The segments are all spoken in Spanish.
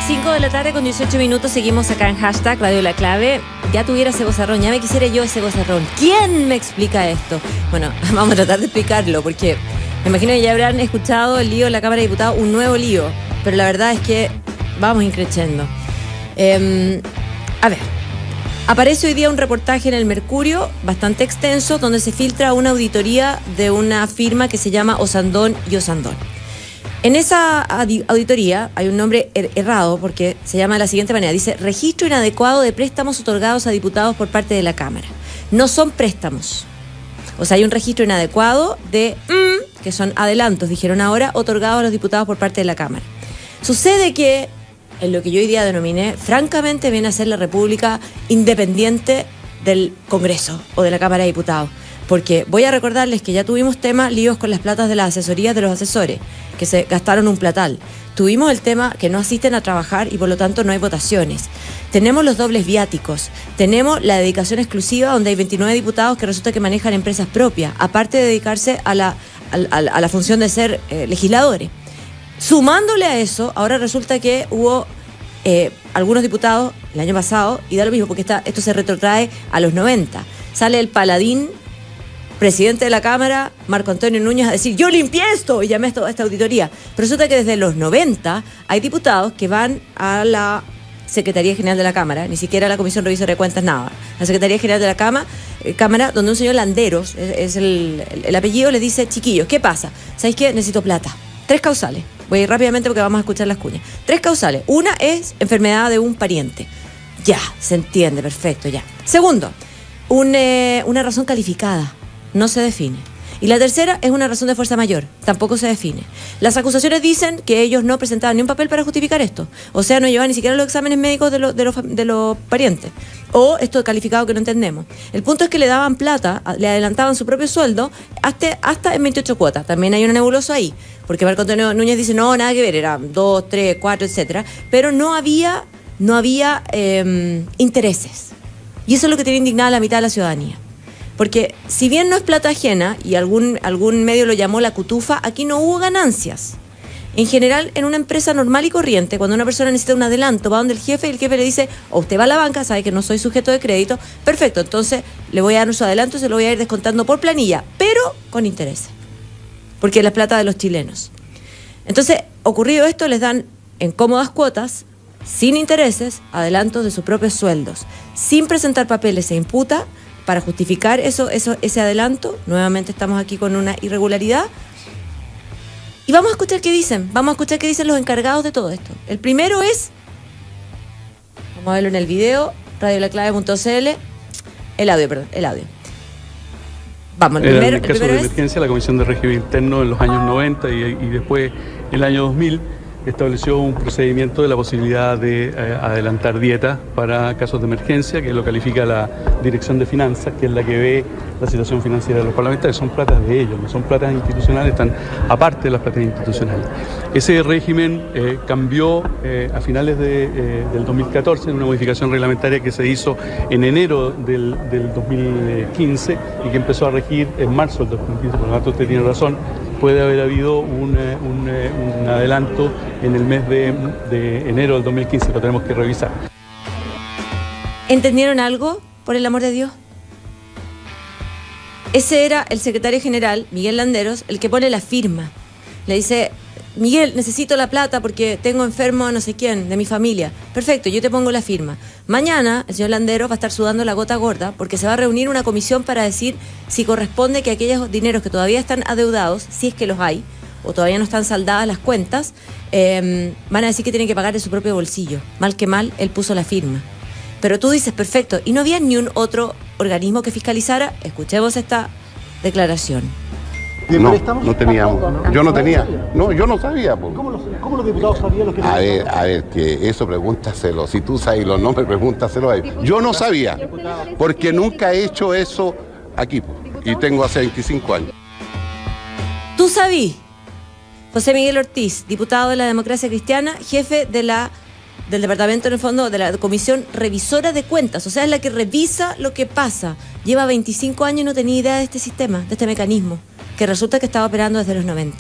5 de la tarde con 18 minutos, seguimos acá en hashtag Radio La Clave. Ya tuviera ese vozarrón, ya me quisiera yo ese vozarrón. ¿Quién me explica esto? Bueno, vamos a tratar de explicarlo, porque me imagino que ya habrán escuchado el lío en la Cámara de Diputados, un nuevo lío, pero la verdad es que vamos increciendo. A ver, aparece hoy día un reportaje en el Mercurio bastante extenso donde se filtra una auditoría de una firma que se llama Osandón y Osandón. En esa auditoría hay un nombre errado porque se llama de la siguiente manera. Dice, registro inadecuado de préstamos otorgados a diputados por parte de la Cámara. No son préstamos. O sea, hay un registro inadecuado de, que son adelantos, dijeron ahora, otorgados a los diputados por parte de la Cámara. Sucede que, en lo que yo hoy día denominé, francamente viene a ser la República independiente del Congreso o de la Cámara de Diputados. Porque voy a recordarles que ya tuvimos líos con las platas de las asesorías de los asesores, que se gastaron un platal. Tuvimos el tema que no asisten a trabajar y por lo tanto no hay votaciones. Tenemos los dobles viáticos. Tenemos la dedicación exclusiva donde hay 29 diputados que resulta que manejan empresas propias, aparte de dedicarse a la función de ser legisladores. Sumándole a eso, ahora resulta que hubo algunos diputados el año pasado, y da lo mismo porque esto se retrotrae a los 90. Sale el paladín presidente de la Cámara, Marco Antonio Núñez, a decir, yo limpié esto y llamé a esta auditoría. Pero resulta que desde los 90 hay diputados que van a la Secretaría General de la Cámara, ni siquiera a la Comisión Revisora de Cuentas, nada. La Secretaría General de la Cámara, donde un señor Landeros, es el apellido, le dice, chiquillos, ¿qué pasa? ¿Sabéis qué? Necesito plata. 3 causales. Voy a ir rápidamente porque vamos a escuchar las cuñas. 3 causales. Una es enfermedad de un pariente. Ya, se entiende, perfecto, ya. Segundo, una razón calificada. No se define. Y la tercera es una razón de fuerza mayor. Tampoco se define. Las acusaciones dicen que ellos no presentaban ni un papel para justificar esto. O sea, no llevaban ni siquiera los exámenes médicos de los parientes. O esto calificado que no entendemos. El punto es que le daban plata, le adelantaban su propio sueldo hasta en 28 cuotas. También hay una nebulosa ahí. Porque Marco Antonio Núñez dice, no, nada que ver, eran 2, 3, 4, etcétera. Pero no había intereses. Y eso es lo que tiene indignada a la mitad de la ciudadanía. Porque si bien no es plata ajena, y algún medio lo llamó la cutufa, aquí no hubo ganancias. En general, en una empresa normal y corriente, cuando una persona necesita un adelanto, va donde el jefe, y el jefe le dice, o usted va a la banca, sabe que no soy sujeto de crédito, perfecto, entonces le voy a dar su adelanto, se lo voy a ir descontando por planilla, pero con intereses, porque es la plata de los chilenos. Entonces, ocurrido esto, les dan en cómodas cuotas, sin intereses, adelantos de sus propios sueldos. Sin presentar papeles se imputa. Para justificar ese adelanto, nuevamente estamos aquí con una irregularidad. Y vamos a escuchar qué dicen. Vamos a escuchar qué dicen los encargados de todo esto. El primero es, vamos a verlo en el video, radiolaclave.cl, el audio. Vamos, en el caso de emergencia, la Comisión de Régimen Interno en los años 90 y después, en el año 2000, estableció un procedimiento de la posibilidad de adelantar dietas para casos de emergencia, que lo califica la Dirección de Finanzas, que es la que ve la situación financiera de los parlamentarios. Son platas de ellos, no son platas institucionales, están aparte de las platas institucionales. Ese régimen cambió a finales del 2014 en una modificación reglamentaria que se hizo en enero del 2015 y que empezó a regir en marzo del 2015. Por lo tanto, usted tiene razón, puede haber habido un adelanto en el mes de enero del 2015, lo tenemos que revisar. ¿Entendieron algo, por el amor de Dios? Ese era el secretario general, Miguel Landeros, el que pone la firma. Le dice, Miguel, necesito la plata porque tengo enfermo a no sé quién, de mi familia. Perfecto, yo te pongo la firma. Mañana el señor Landeros va a estar sudando la gota gorda porque se va a reunir una comisión para decir si corresponde que aquellos dineros que todavía están adeudados, si es que los hay, o todavía no están saldadas las cuentas, van a decir que tienen que pagar de su propio bolsillo. Mal que mal, él puso la firma. Pero tú dices, perfecto, y no había ni un otro organismo que fiscalizara. Escuchemos esta declaración. No teníamos. Yo no tenía. No, yo no sabía. ¿Cómo los diputados sabían lo que tenían? A ver, que eso pregúntaselo. Si tú sabes los nombres, pregúntaselo a él. Yo no sabía, porque nunca he hecho eso aquí, y tengo hace 25 años. ¿Tú sabí? José Miguel Ortiz, diputado de la Democracia Cristiana, jefe del departamento, en el fondo, de la Comisión Revisora de Cuentas, o sea, es la que revisa lo que pasa. Lleva 25 años y no tenía idea de este sistema, de este mecanismo, que resulta que estaba operando desde los 90.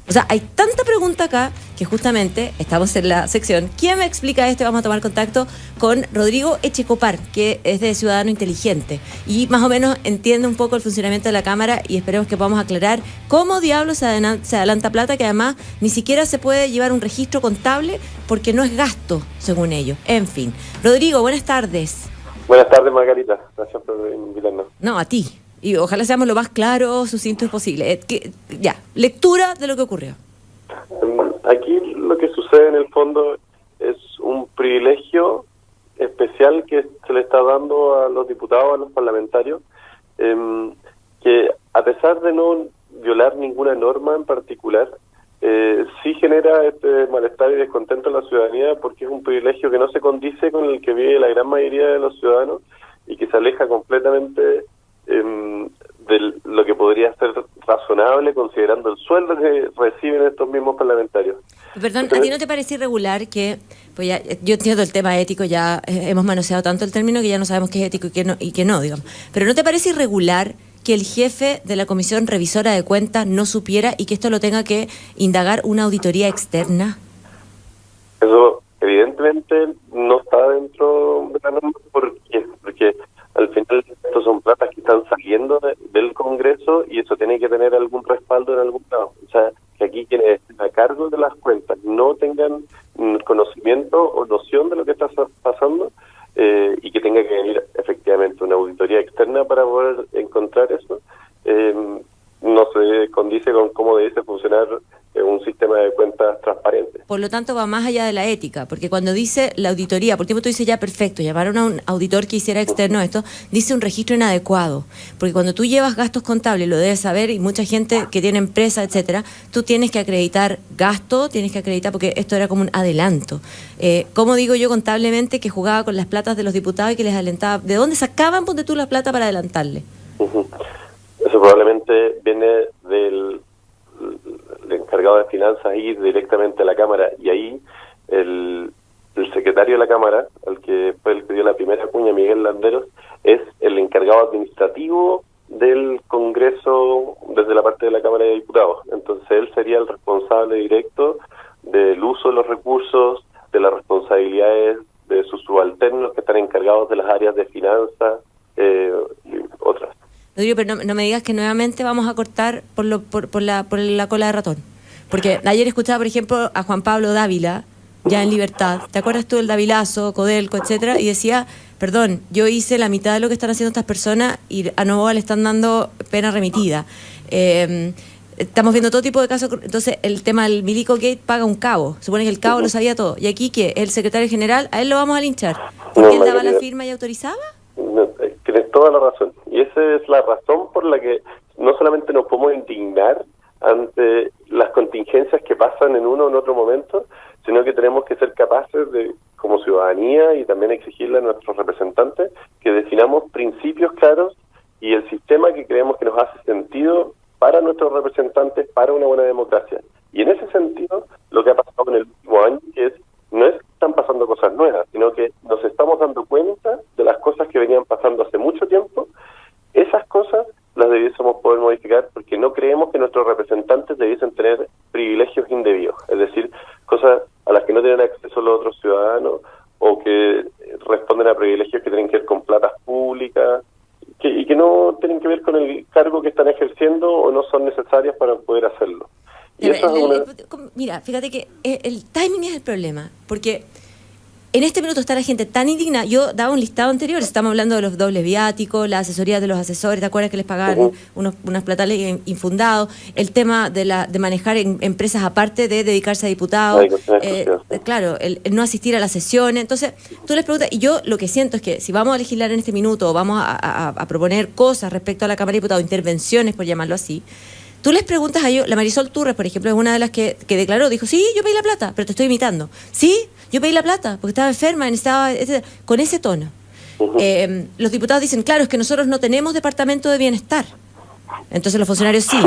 O sea, hay tanta pregunta acá que justamente estamos en la sección ¿Quién me explica esto? Vamos a tomar contacto con Rodrigo Echecopar, que es de Ciudadano Inteligente y más o menos entiende un poco el funcionamiento de la Cámara y esperemos que podamos aclarar cómo diablos se adelanta plata, que además ni siquiera se puede llevar un registro contable porque no es gasto, según ellos. En fin. Rodrigo, buenas tardes. Buenas tardes, Margarita. Gracias por invitarnos. No, a ti. Y ojalá seamos lo más claros, sucintos posible. Ya, lectura de lo que ocurrió. Aquí lo que sucede en el fondo es un privilegio especial que se le está dando a los diputados, a los parlamentarios, que a pesar de no violar ninguna norma en particular, sí genera este malestar y descontento en la ciudadanía porque es un privilegio que no se condice con el que vive la gran mayoría de los ciudadanos y que se aleja completamente de lo que podría ser razonable considerando el sueldo que reciben estos mismos parlamentarios. Perdón, ¿a ti no te parece irregular que, pues ya, yo entiendo el tema ético, ya hemos manoseado tanto el término que ya no sabemos qué es ético y qué no, digamos, pero ¿no te parece irregular que el jefe de la Comisión Revisora de Cuentas no supiera y que esto lo tenga que indagar una auditoría externa? Eso evidentemente no está dentro de la norma porque al final estos son platas que están saliendo del Congreso y eso tiene que tener algún respaldo en algún lado. O sea, que aquí quienes estén a cargo de las cuentas no tengan conocimiento o noción de lo que está pasando y que tenga que venir efectivamente una auditoría externa para poder encontrar eso, no se condice con cómo debe funcionar un sistema de cuentas transparente. Por lo tanto, va más allá de la ética, porque cuando dice la auditoría, por tiempo tú dices ya perfecto, llamaron a un auditor que hiciera externo esto, dice un registro inadecuado, porque cuando tú llevas gastos contables, lo debes saber, y mucha gente que tiene empresa, etcétera, tú tienes que acreditar gasto, tienes que acreditar, porque esto era como un adelanto. ¿Cómo digo yo contablemente que jugaba con las platas de los diputados y que les adelantaba? ¿De dónde sacaban, ponte tú, la plata para adelantarle? Eso probablemente viene del encargado de finanzas ir directamente a la Cámara y ahí el secretario de la Cámara, el que fue el que dio la primera cuña, Miguel Landeros, es el encargado administrativo del Congreso desde la parte de la Cámara de Diputados. Entonces él sería el responsable directo del uso de los recursos, de las responsabilidades de sus subalternos que están encargados de las áreas de finanzas y otras. Rodrigo, pero no me digas que nuevamente vamos a cortar por la cola de ratón. Porque ayer escuchaba, por ejemplo, a Juan Pablo Dávila, ya en libertad. ¿Te acuerdas tú del Davilazo, Codelco, etcétera? Y decía, perdón, yo hice la mitad de lo que están haciendo estas personas y a Novoa le están dando pena remitida. Estamos viendo todo tipo de casos. Entonces, el tema del Milico Gate paga un cabo. Supone que el cabo lo sabía todo. Y aquí, ¿qué? El secretario general, a él lo vamos a linchar. ¿Porque él daba la firma y autorizaba? No, tienes toda la razón. Y esa es la razón por la que no solamente nos podemos indignar ante las contingencias que pasan en uno o en otro momento, sino que tenemos que ser capaces de, como ciudadanía, y también exigirle a nuestros representantes que definamos principios claros y el sistema que creemos que nos hace sentido para nuestros representantes, para una buena democracia. Y en ese sentido, lo que ha pasado en el último año no es que están pasando cosas nuevas, sino que nos estamos dando cuenta de las cosas que venían pasando hace mucho tiempo. Esas cosas las debiésemos poder modificar porque no creemos que nuestros representantes debiesen tener privilegios indebidos, es decir, cosas a las que no tienen acceso los otros ciudadanos o que responden a privilegios que tienen que ver con platas públicas y que no tienen que ver con el cargo que están ejerciendo o no son necesarias para poder hacerlo. Y mira, fíjate que el timing es el problema, porque en este minuto está la gente tan indignada. Yo daba un listado anterior, estamos hablando de los dobles viáticos, la asesoría de los asesores, ¿te acuerdas que les pagaban unos platales infundados? El tema de manejar empresas aparte de dedicarse a diputados, claro, el no asistir a las sesiones. Entonces, tú les preguntas, y yo lo que siento es que si vamos a legislar en este minuto o vamos a proponer cosas respecto a la Cámara de Diputados, intervenciones, por llamarlo así, tú les preguntas a ellos, la Marisol Turres, por ejemplo, es una de las que declaró, dijo, sí, yo pedí la plata, pero te estoy imitando. Sí, yo pedí la plata, porque estaba enferma, necesitaba, etc. Con ese tono. Los diputados dicen, claro, es que nosotros no tenemos departamento de bienestar. Entonces los funcionarios sí.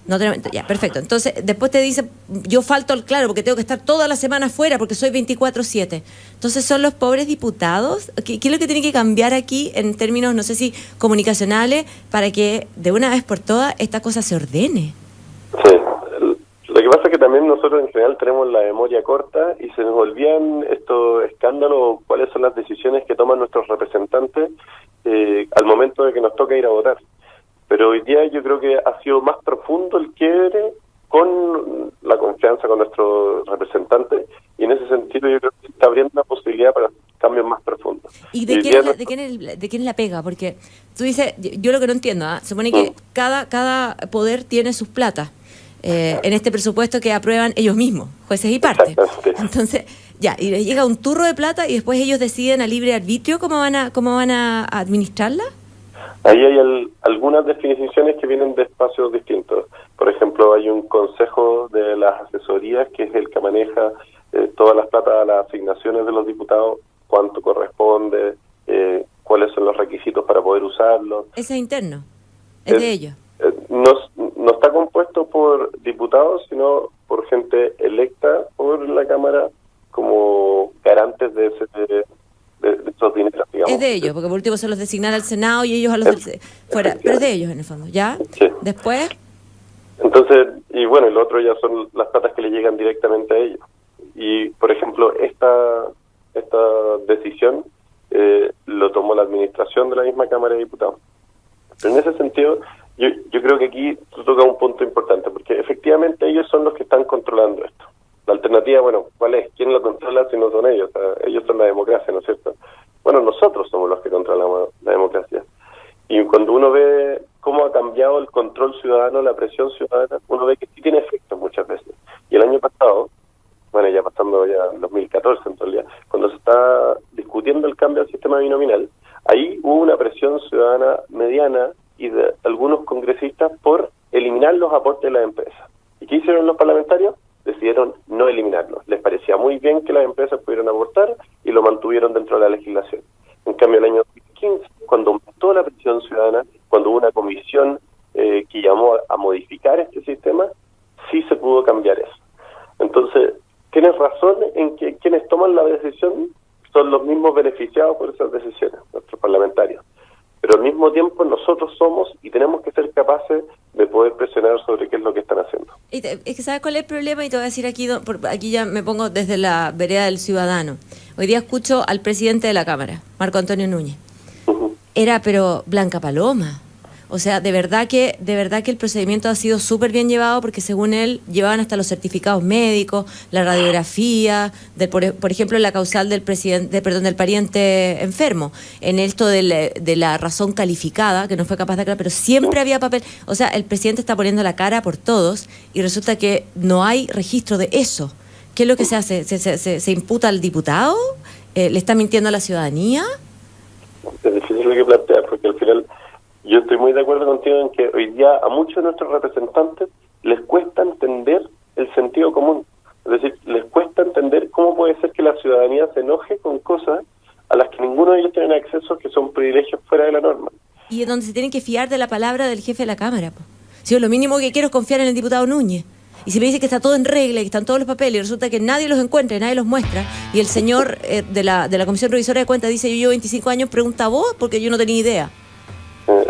No tenemos, ya, perfecto. Entonces después te dicen, yo falto, claro, porque tengo que estar toda la semana fuera, porque soy 24/7. Entonces son los pobres diputados. ¿Qué es lo que tiene que cambiar aquí en términos, no sé si comunicacionales, para que de una vez por todas esta cosa se ordene? Sí. Lo que pasa es que también nosotros en general tenemos la memoria corta y se nos olvidan estos escándalos, cuáles son las decisiones que toman nuestros representantes al momento de que nos toca ir a votar. Pero hoy día yo creo que ha sido más profundo el quiebre con la confianza con nuestros representantes, y en ese sentido yo creo que se está abriendo una posibilidad para cambios más profundos. ¿Y de quién es la pega? Porque tú dices, yo lo que no entiendo, se supone que cada poder tiene sus platas en este presupuesto que aprueban ellos mismos, jueces y partes. Entonces, ya, y les llega un turro de plata y después ellos deciden a libre arbitrio cómo van a administrarla. Ahí hay algunas definiciones que vienen de espacios distintos. Por ejemplo, hay un consejo de las asesorías que es el que maneja todas las platas, las asignaciones de los diputados, cuánto corresponde, cuáles son los requisitos para poder usarlo. ¿Ese es interno? ¿Es de ellos? No está compuesto por diputados, sino por gente electa por la Cámara como garantes de esos dineros, digamos. Es de ellos, porque por último se los designan al Senado y ellos a los fuera, pero es de ellos en el fondo, ¿ya? Sí. Después... Entonces, y bueno, el otro ya son las platas que le llegan directamente a ellos. Y, por ejemplo, esta decisión lo tomó la administración de la misma Cámara de Diputados. Pero en ese sentido, yo creo que aquí tú tocas un punto importante, porque efectivamente ellos son los que están controlando esto. La alternativa, bueno, ¿cuál es? ¿Quién lo controla si no son ellos? O sea, ellos son la democracia, ¿no es cierto? Bueno, nosotros somos los que controlamos la democracia. Y cuando uno ve cómo ha cambiado el control ciudadano, la presión ciudadana, uno ve que sí tiene efectos muchas veces. Y el año pasado, bueno, ya pasando ya en 2014 en realidad, cuando se está discutiendo el cambio al sistema binominal, ahí hubo una presión ciudadana mediana y de algunos congresistas por eliminar los aportes de las empresas. ¿Y qué hicieron los parlamentarios? Decidieron no eliminarlos. Les parecía muy bien que las empresas pudieran aportar y lo mantuvieron dentro de la legislación. En cambio, el año 2015, cuando aumentó la presión ciudadana, cuando hubo una comisión que llamó a modificar este sistema, sí se pudo cambiar eso. Entonces, tienes razón en que quienes toman la decisión son los mismos beneficiados por esas decisiones, nuestros parlamentarios. Pero al mismo tiempo nosotros somos y tenemos que ser capaces de poder presionar sobre qué es lo que están haciendo. Es que ¿sabes cuál es el problema? Y te voy a decir aquí ya me pongo desde la vereda del ciudadano. Hoy día escucho al presidente de la Cámara, Marco Antonio Núñez. Era pero Blanca Paloma. O sea, de verdad que el procedimiento ha sido súper bien llevado, porque según él llevaban hasta los certificados médicos, la radiografía, por ejemplo, la causal del pariente enfermo, en esto de la razón calificada, que no fue capaz de aclarar, pero siempre había papel. O sea, el presidente está poniendo la cara por todos y resulta que no hay registro de eso. ¿Qué es lo que se hace? ¿Se imputa al diputado? ¿Le está mintiendo a la ciudadanía? Es difícil lo que plantear, porque al final yo estoy muy de acuerdo contigo en que hoy día a muchos de nuestros representantes les cuesta entender el sentido común. Es decir, les cuesta entender cómo puede ser que la ciudadanía se enoje con cosas a las que ninguno de ellos tiene acceso, que son privilegios fuera de la norma. Y es donde se tienen que fiar de la palabra del jefe de la Cámara. Po. Si yo lo mínimo que quiero es confiar en el diputado Núñez. Y si me dice que está todo en regla, que están todos los papeles, y resulta que nadie los encuentra, nadie los muestra, y el señor de la Comisión Revisora de Cuentas dice, yo llevo 25 años, pregunta vos, porque yo no tenía idea.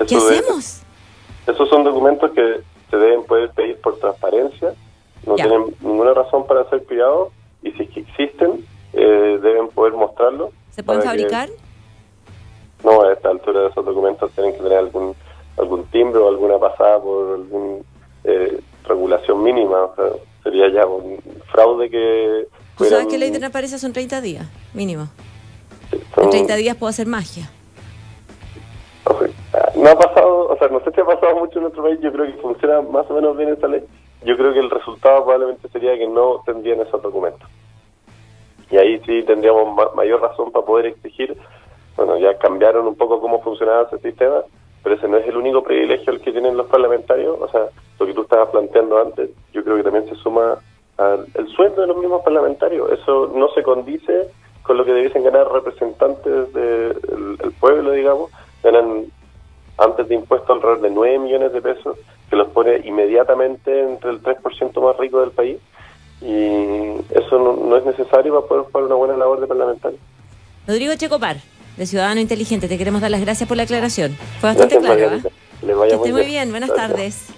¿Qué hacemos? Esos son documentos que se deben poder pedir por transparencia, no tienen ninguna razón para ser privados, y si es que existen, deben poder mostrarlo. ¿Se pueden fabricar? No, a esta altura de esos documentos tienen que tener algún timbre o alguna pasada por alguna regulación mínima. O sea, sería ya un fraude que... ¿Tú sabes que la ley de transparencia son 30 días, mínimo? En 30 días puedo hacer magia. No ha pasado, o sea, no sé si ha pasado mucho en nuestro país. Yo creo que funciona más o menos bien esa ley. Yo creo que el resultado probablemente sería que no tendrían esos documentos. Y ahí sí tendríamos mayor razón para poder exigir. Bueno, ya cambiaron un poco cómo funcionaba ese sistema, pero ese no es el único privilegio el que tienen los parlamentarios. O sea, lo que tú estabas planteando antes, yo creo que también se suma al sueldo de los mismos parlamentarios. Eso no se condice con lo que debiesen ganar representantes del pueblo, digamos. Ganan antes de impuestos alrededor de 9 millones de pesos, que los pone inmediatamente entre el 3% más rico del país, y eso no es necesario para poder jugar una buena labor de parlamentario. Rodrigo Checopar, de Ciudadano Inteligente, te queremos dar las gracias por la aclaración. Fue bastante claro, ¿eh? Que les vaya muy bien. Buenas tardes.